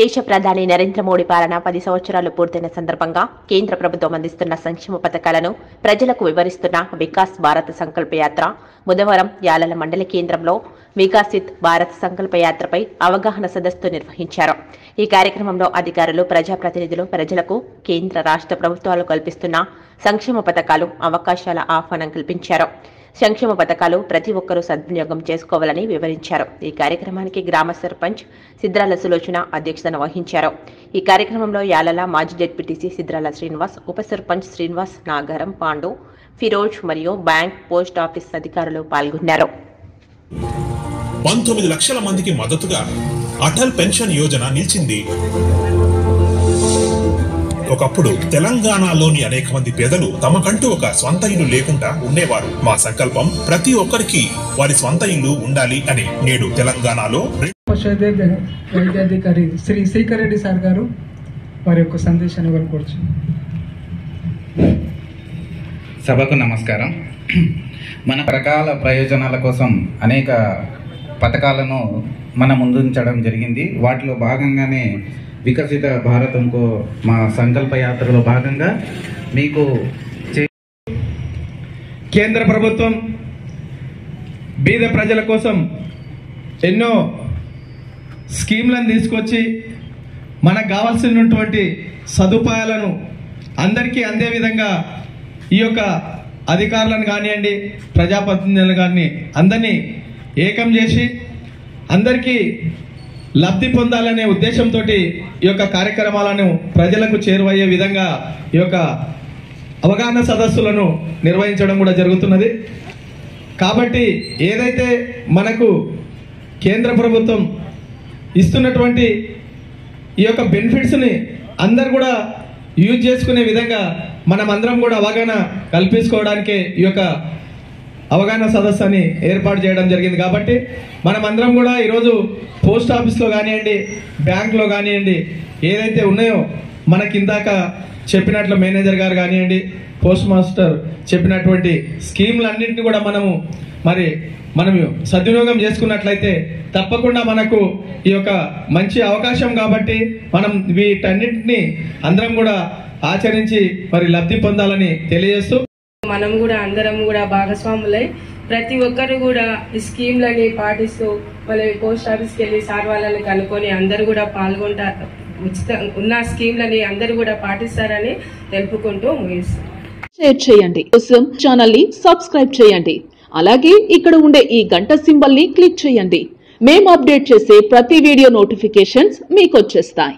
దేశ ప్రధాని నరేంద్ర మోడీ పాలన 10 సంవత్సరాలు పూర్తయిన సందర్భంగా కేంద్ర ప్రభుత్వం అందిస్తున్న సంక్షేమ పథకాలను ప్రజలకు వివరిస్తున్న వికాస్ భారత్ సంకల్ప యాత్ర బుధవారం యాలల మండలి కేంద్రంలో వికసిత్ భారత్ సంకల్ప యాత్రపై అవగాహన సదస్సు నిర్వహించారు. ఈ కార్యక్రమంలో అధికారులు, ప్రజాప్రతినిధులు ప్రజలకు కేంద్ర రాష్ట్ర ప్రభుత్వాలు కల్పిస్తున్న సంక్షేమ పథకాలు, అవకాశాల ఆహ్వానం కల్పించారు. సంక్షేమ పథకాలు ప్రతి ఒక్కరూ సద్వినియోగం చేసుకోవాలని వివరించారు. ఈ కార్యక్రమానికి గ్రామ సర్పంచ్ సిద్రాల సులోచన అధ్యక్షతన వహించారు. ఈ కార్యక్రమంలో యాలల మాజీ జెడ్పీటీసీ సిద్రాల శ్రీనివాస్, ఉప సర్పంచ్ శ్రీనివాస్, నాగారం, పాండు, ఫిరోజ్ మరియు బ్యాంక్, పోస్ట్ ఆఫీస్ అధికారులు పాల్గొన్నారు. 19 లక్షల మందికి మద్దతుగా అటల్ పెన్షన్ యోజన నిలిచింది. ఒకప్పుడు తెలంగాణలోని అనేక మంది పేదలు తమకంటూ ఒక స్వంత ఇల్లు లేకుండా ఉండేవారు. మా సంకల్పం ప్రతి ఒక్కరికి వారి స్వంత ఇల్లు ఉండాలి అని. నేడు తెలంగాణలో వైద్యాధికారి శ్రీ శ్రీకర్ రెడ్డి సార్ గారు వారి యొక్క సందేశాన్ని ఇవ్వకూడదు. సభకు నమస్కారం. మన రకాల ప్రయోజనాల కోసం అనేక పథకాలను మన ముందుంచడం జరిగింది. వాటిలో భాగంగానే వికసిత భారతంకు మా సంకల్ప యాత్రలో భాగంగా మీకు కేంద్ర ప్రభుత్వం బీద ప్రజల కోసం ఎన్నో స్కీమ్లను తీసుకొచ్చి మనకు కావాల్సినటువంటి సదుపాయాలను అందరికీ అందే విధంగా ఈ యొక్క అధికారులను కానివ్వండి, ప్రజాప్రతినిధులను కానీ అందరినీ ఏకం చేసి అందరికీ లబ్ధి పొందాలనే ఉద్దేశంతో ఈ యొక్క కార్యక్రమాలను ప్రజలకు చేరువయ్యే విధంగా ఈ యొక్క అవగాహన సదస్సులను నిర్వహించడం కూడా జరుగుతున్నది. కాబట్టి ఏదైతే మనకు కేంద్ర ప్రభుత్వం ఇస్తున్నటువంటి ఈ యొక్క బెనిఫిట్స్ని అందరు కూడా యూజ్ చేసుకునే విధంగా మనం అందరం కూడా అవగాహన కల్పించుకోవడానికే ఈ యొక్క అవగాహన సదస్సుని ఏర్పాటు చేయడం జరిగింది. కాబట్టి మనం అందరం కూడా ఈరోజు పోస్ట్ ఆఫీస్లో కానివ్వండి, బ్యాంకులో కానివ్వండి, ఏదైతే ఉన్నాయో మనకి ఇందాక చెప్పినట్లు మేనేజర్ గారు కానివ్వండి, పోస్ట్ మాస్టర్ చెప్పినటువంటి స్కీమ్లన్నింటినీ కూడా మనం సద్వినియోగం చేసుకున్నట్లయితే తప్పకుండా మనకు ఈ యొక్క మంచి అవకాశం. కాబట్టి మనం వీటన్నింటినీ అందరం కూడా ఆచరించి లబ్ధి పొందాలని తెలియజేస్తూ మనం కూడా అందరం కూడా భాగస్వాములై ప్రతి ఒక్కరు కూడా ఈ స్కీమ్లని పాటిస్తూ మళ్ళీ పోస్ట్ ఆఫీస్కి వెళ్ళి సార్ వాళ్ళని కనుక్కొని అందరు కూడా పాల్గొంటారు. ఉన్న స్కీమ్లని అందరూ కూడా పాటిస్తారని తెలుపుకుంటూ ముగిస్తాం. షేర్ చేయండి, కోసం ఛానల్ ని సబ్స్క్రైబ్ చేయండి. అలాగే ఇక్కడ ఉండే ఈ గంట సింబల్ ని క్లిక్ చేయండి. మేము అప్డేట్ చేసే ప్రతి వీడియో నోటిఫికేషన్స్ మీకు వచ్చేస్తాయి.